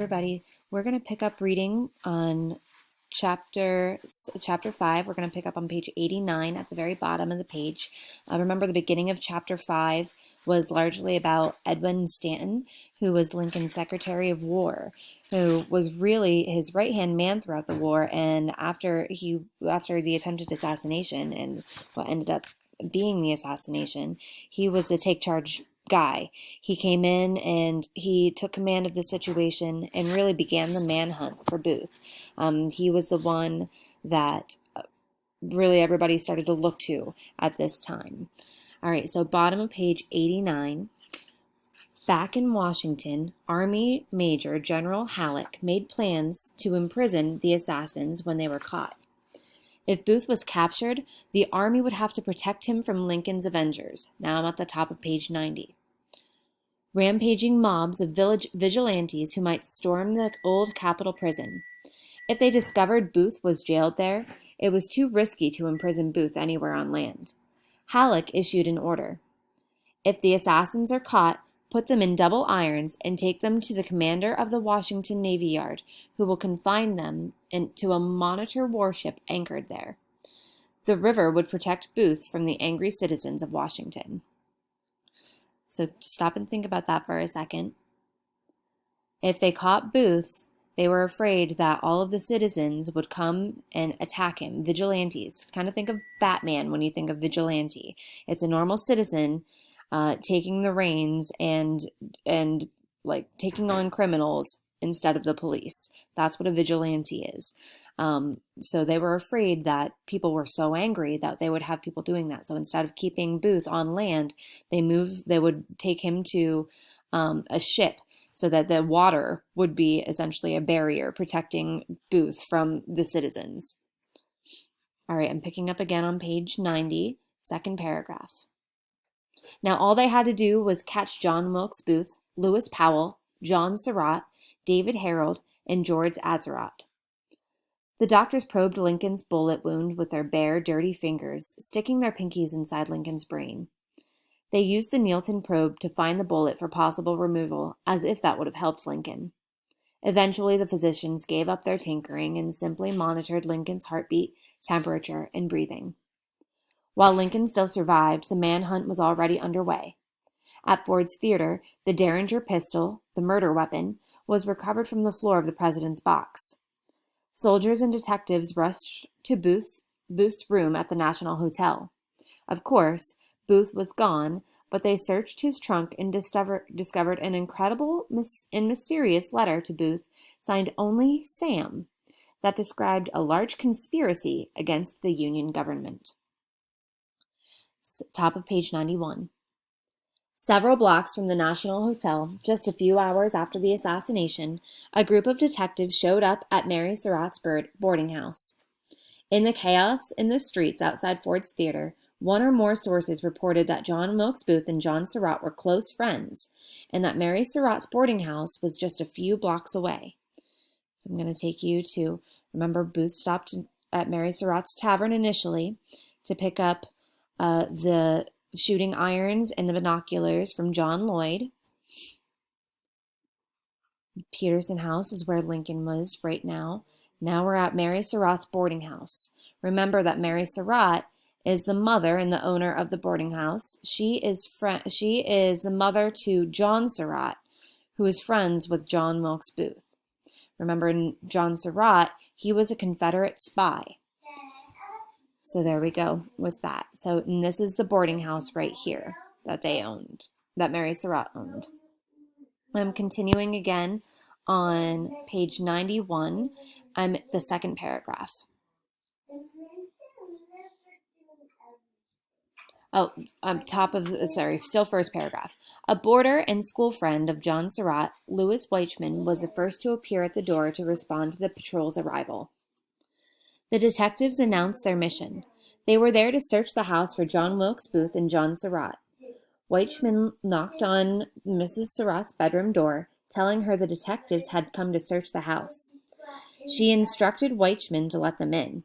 Everybody, we're going to pick up reading on chapter 5. We're going to pick up on page 89 at the very bottom of the page. Remember, the beginning of chapter 5 was largely about Edwin Stanton, who was Lincoln's Secretary of War, who was really his right-hand man throughout the war. And after the attempted assassination and what ended up being the assassination, he was the take charge guy. He came in and he took command of the situation and really began the manhunt for Booth. He was the one that really everybody started to look to at this time. All right, so bottom of page 89. Back in Washington, Army Major General Halleck made plans to imprison the assassins when they were caught. If Booth was captured, the Army would have to protect him from Lincoln's avengers. Now I'm at the top of page 90. Rampaging mobs of vigilantes who might storm the old Capitol prison. If they discovered Booth was jailed there, it was too risky to imprison Booth anywhere on land. Halleck issued an order. If the assassins are caught, put them in double irons and take them to the commander of the Washington Navy Yard, who will confine them to a monitor warship anchored there. The river would protect Booth from the angry citizens of Washington. So stop and think about that for a second. If they caught Booth, they were afraid that all of the citizens would come and attack him, vigilantes. Kind of think of Batman when you think of vigilante. It's a normal citizen taking the reins and like taking on criminals instead of the police. That's what a vigilante is. So they were afraid that people were so angry that they would have people doing that. So instead of keeping Booth on land, they would take him to a ship so that the water would be essentially a barrier protecting Booth from the citizens. All right, I'm picking up again on page 90, second paragraph. Now all they had to do was catch John Wilkes Booth, Lewis Powell, John Surratt, David Harold, and George Atzerodt. The doctors probed Lincoln's bullet wound with their bare, dirty fingers, sticking their pinkies inside Lincoln's brain. They used the Nielsen probe to find the bullet for possible removal, as if that would have helped Lincoln. Eventually, the physicians gave up their tinkering and simply monitored Lincoln's heartbeat, temperature, and breathing. While Lincoln still survived, the manhunt was already underway. At Ford's Theater, the Derringer pistol, the murder weapon, was recovered from the floor of the president's box. Soldiers and detectives rushed to Booth's room at the National Hotel. Of course, Booth was gone, but they searched his trunk and discovered an incredible and mysterious letter to Booth, signed only Sam, that described a large conspiracy against the Union government. Top of page 91. Several blocks from the National Hotel, just a few hours after the assassination, a group of detectives showed up at Mary Surratt's boarding house. In the chaos in the streets outside Ford's Theater, one or more sources reported that John Wilkes Booth and John Surratt were close friends, and that Mary Surratt's boarding house was just a few blocks away. So I'm going to take you to, remember, Booth stopped at Mary Surratt's tavern initially to pick up the shooting irons and the binoculars from John Lloyd. Peterson House is where Lincoln was right now. Now we're at Mary Surratt's boarding house. Remember that Mary Surratt is the mother and the owner of the boarding house. She is the mother to John Surratt, who is friends with John Wilkes Booth. Remember, John Surratt, he was a Confederate spy. So there we go with that. So and this is the boarding house right here that they owned, that Mary Surratt owned. I'm continuing again on page 91. I'm at the second paragraph. Still first paragraph. A boarder and school friend of John Surratt, Louis Weichman, was the first to appear at the door to respond to the patrol's arrival. The detectives announced their mission. They were there to search the house for John Wilkes Booth and John Surratt. Weichman knocked on Mrs. Surratt's bedroom door, telling her the detectives had come to search the house. She instructed Weichman to let them in.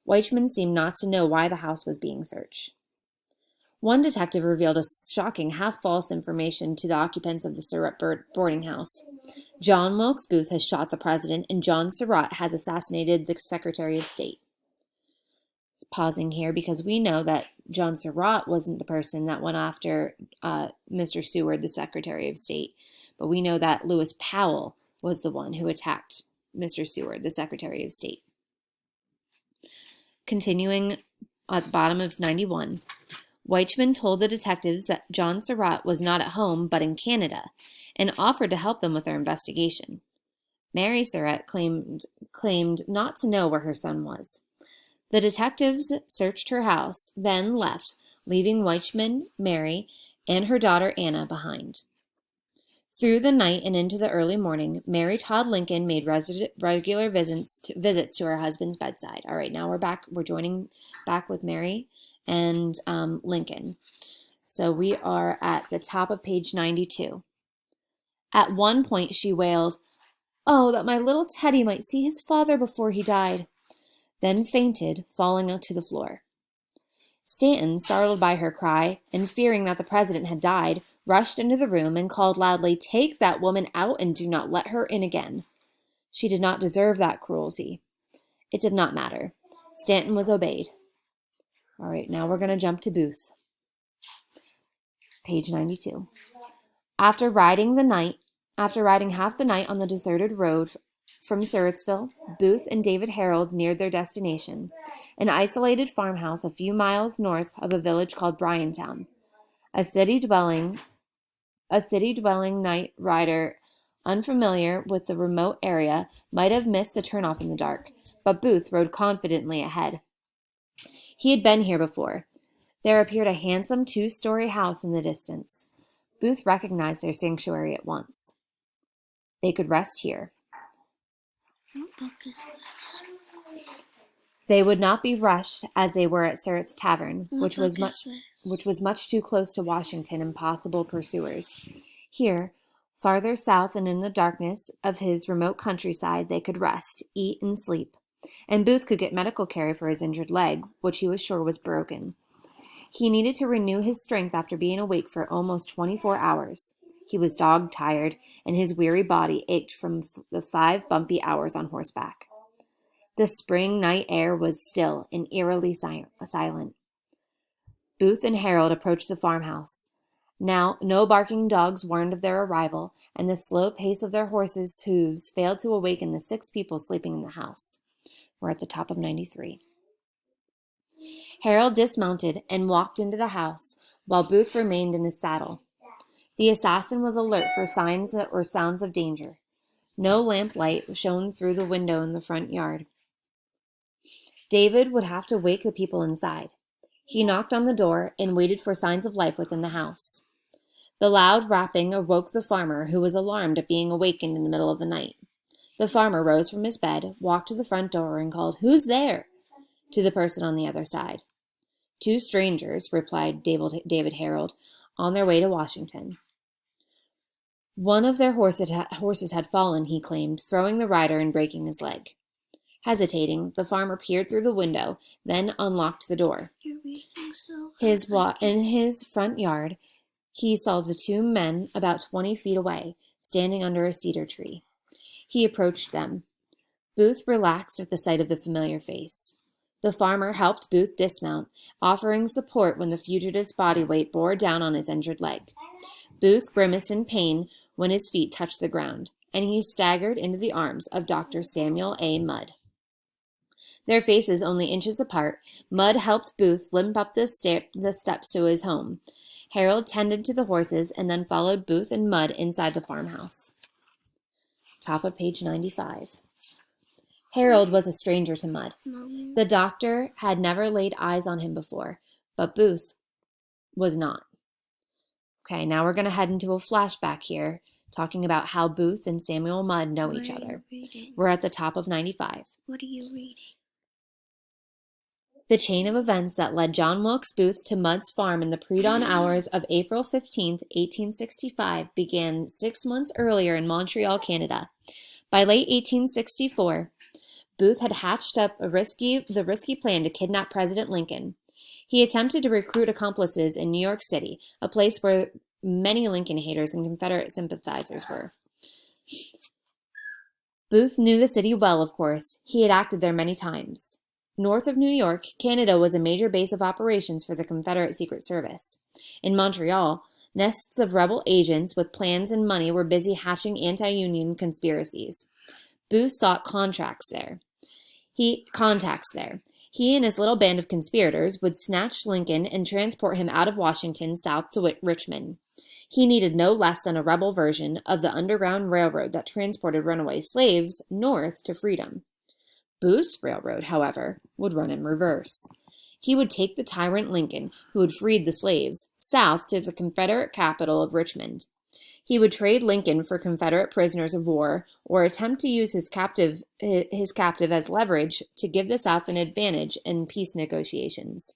Weichman seemed not to know why the house was being searched. One detective revealed a shocking half-false information to the occupants of the Surratt boarding house. John Wilkes Booth has shot the president, and John Surratt has assassinated the Secretary of State. Pausing here because we know that John Surratt wasn't the person that went after Mr. Seward, the Secretary of State, but we know that Lewis Powell was the one who attacked Mr. Seward, the Secretary of State. Continuing at the bottom of 91, Weichman told the detectives that John Surratt was not at home but in Canada and offered to help them with their investigation. Mary Surratt claimed not to know where her son was. The detectives searched her house, then left, leaving Weichman, Mary, and her daughter Anna behind. Through the night and into the early morning, Mary Todd Lincoln made regular visits to her husband's bedside. All right, now we're back. We're joining back with Mary and Lincoln. So we are at the top of page 92. At one point, she wailed, "Oh, that my little Teddy might see his father before he died," then fainted, falling to the floor. Stanton, startled by her cry and fearing that the president had died, rushed into the room and called loudly, "Take that woman out and do not let her in again." She did not deserve that cruelty. It did not matter. Stanton was obeyed. All right, now we're going to jump to Booth. Page 92. After riding half the night on the deserted road from Surrattsville, Booth and David Harold neared their destination, an isolated farmhouse a few miles north of a village called Bryantown. A city-dwelling night rider unfamiliar with the remote area might have missed a turnoff in the dark, but Booth rode confidently ahead. He had been here before. There appeared a handsome two-story house in the distance. Booth recognized their sanctuary at once. They could rest here. What book is this? They would not be rushed as they were at Surratt's Tavern, which was much too close to Washington and possible pursuers. Here, farther south and in the darkness of his remote countryside, they could rest, eat, and sleep, and Booth could get medical care for his injured leg, which he was sure was broken. He needed to renew his strength after being awake for almost 24 hours. He was dog-tired, and his weary body ached from the 5 bumpy hours on horseback. The spring night air was still and eerily silent. Booth and Harold approached the farmhouse. Now, no barking dogs warned of their arrival, and the slow pace of their horses' hooves failed to awaken the 6 people sleeping in the house. We're at the top of 93. Harold dismounted and walked into the house, while Booth remained in his saddle. The assassin was alert for signs or sounds of danger. No lamplight shone through the window in the front yard. David would have to wake the people inside. He knocked on the door and waited for signs of life within the house. The loud rapping awoke the farmer, who was alarmed at being awakened in the middle of the night. The farmer rose from his bed, walked to the front door, and called, "Who's there?" to the person on the other side. "2 strangers," replied David Harold, "on their way to Washington." One of their horses had fallen, he claimed, throwing the rider and breaking his leg. Hesitating, the farmer peered through the window, then unlocked the door. You're reading so In his front yard, he saw the 2 men about 20 feet away, standing under a cedar tree. He approached them. Booth relaxed at the sight of the familiar face. The farmer helped Booth dismount, offering support when the fugitive's body weight bore down on his injured leg. Booth grimaced in pain when his feet touched the ground, and he staggered into the arms of Dr. Samuel A. Mudd. Their faces only inches apart, Mudd helped Booth limp up the steps to his home. Harold tended to the horses and then followed Booth and Mudd inside the farmhouse. Top of page 95. Harold was a stranger to Mudd. Mommy. The doctor had never laid eyes on him before, but Booth was not. Okay, now we're going to head into a flashback here, talking about how Booth and Samuel Mudd know each other. We're at the top of 95. What are you reading? The chain of events that led John Wilkes Booth to Mudd's farm in the pre-dawn hours of April 15, 1865 began 6 months earlier in Montreal, Canada. By late 1864, Booth had hatched up the risky plan to kidnap President Lincoln. He attempted to recruit accomplices in New York City, a place where many Lincoln haters and Confederate sympathizers were. Booth knew the city well, of course. He had acted there many times. North of New York, Canada was a major base of operations for the Confederate Secret Service. In Montreal, nests of rebel agents with plans and money were busy hatching anti-Union conspiracies. Booth sought contacts there. He and his little band of conspirators would snatch Lincoln and transport him out of Washington south to Richmond. He needed no less than a rebel version of the Underground Railroad that transported runaway slaves north to freedom. Booth's railroad, however, would run in reverse. He would take the tyrant Lincoln, who had freed the slaves, south to the Confederate capital of Richmond. He would trade Lincoln for Confederate prisoners of war or attempt to use his captive as leverage to give the South an advantage in peace negotiations.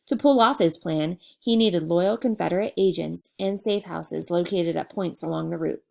To pull off his plan, he needed loyal Confederate agents and safe houses located at points along the route.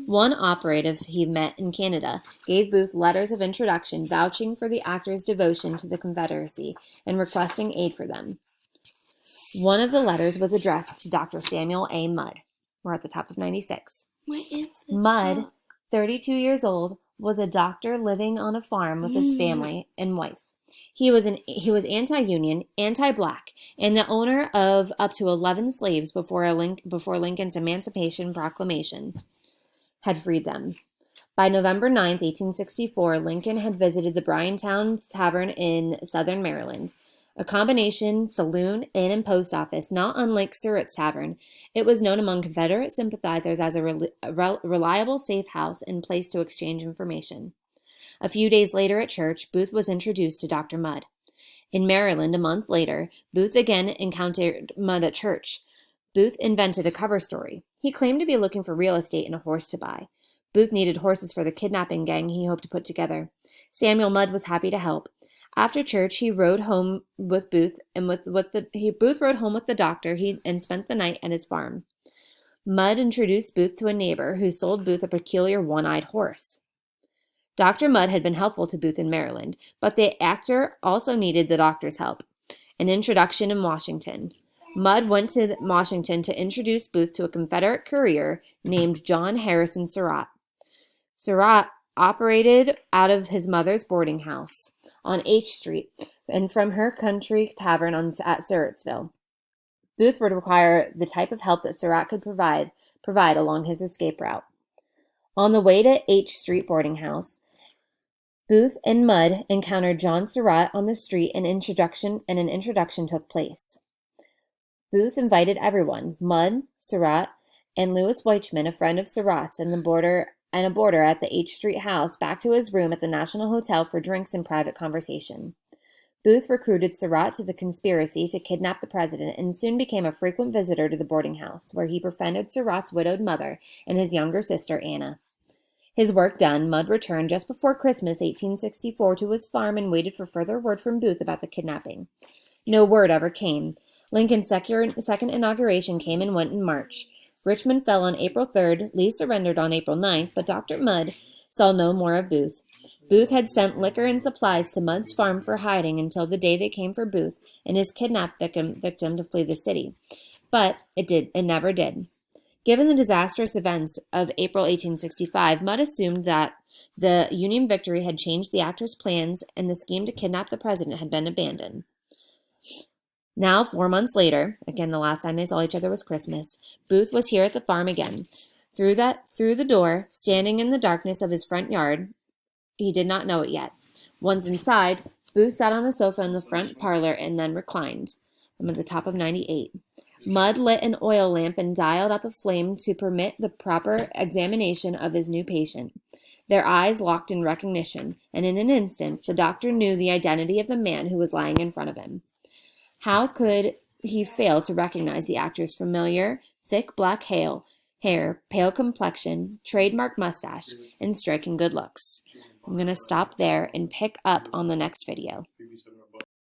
One operative he met in Canada gave Booth letters of introduction vouching for the actors' devotion to the Confederacy and requesting aid for them. One of the letters was addressed to Dr. Samuel A. Mudd. We're at the top of 96. What is this Mudd, book? 32 years old, was a doctor living on a farm with his family and wife. He was anti-union, anti-black, and the owner of up to 11 slaves before Lincoln's Emancipation Proclamation had freed them. By November 9, 1864, Lincoln had visited the Bryantown Tavern in southern Maryland, a combination saloon, inn, and post office, not unlike Surratt's Tavern. It was known among Confederate sympathizers as a reliable safe house and place to exchange information. A few days later at church, Booth was introduced to Dr. Mudd. In Maryland, a month later, Booth again encountered Mudd at church. Booth invented a cover story. He claimed to be looking for real estate and a horse to buy. Booth needed horses for the kidnapping gang he hoped to put together. Samuel Mudd was happy to help. After church, he rode home with Booth, and Booth rode home with the doctor and spent the night at his farm. Mudd introduced Booth to a neighbor who sold Booth a peculiar one-eyed horse. Dr. Mudd had been helpful to Booth in Maryland, but the actor also needed the doctor's help. An introduction in Washington. Mudd went to Washington to introduce Booth to a Confederate courier named John Harrison Surratt. Surratt operated out of his mother's boarding house on H Street and from her country tavern at Surrattsville. Booth would require the type of help that Surratt could provide along his escape route. On the way to H Street boarding house, Booth and Mudd encountered John Surratt on the street and an introduction took place. Booth invited everyone, Mudd, Surratt, and Lewis Weichman, a friend of Surratt's and a boarder at the H Street house, back to his room at the National Hotel for drinks and private conversation. Booth recruited Surratt to the conspiracy to kidnap the president and soon became a frequent visitor to the boarding house, where he befriended Surratt's widowed mother and his younger sister, Anna. His work done, Mudd returned just before Christmas 1864 to his farm and waited for further word from Booth about the kidnapping. No word ever came. Lincoln's second inauguration came and went in March. Richmond fell on April 3rd, Lee surrendered on April 9th, but Dr. Mudd saw no more of Booth. Booth had sent liquor and supplies to Mudd's farm for hiding until the day they came for Booth and his kidnapped victim to flee the city. But it never did. Given the disastrous events of April 1865, Mudd assumed that the Union victory had changed the actors' plans and the scheme to kidnap the president had been abandoned. Now, 4 months later, again the last time they saw each other was Christmas, Booth was here at the farm again. Through the door, standing in the darkness of his front yard, he did not know it yet. Once inside, Booth sat on a sofa in the front parlor and then reclined. I'm at the top of 98. Mudd lit an oil lamp and dialed up a flame to permit the proper examination of his new patient. Their eyes locked in recognition, and in an instant, the doctor knew the identity of the man who was lying in front of him. How could he fail to recognize the actor's familiar, thick black hair, pale complexion, trademark mustache, and striking good looks? I'm going to stop there and pick up on the next video.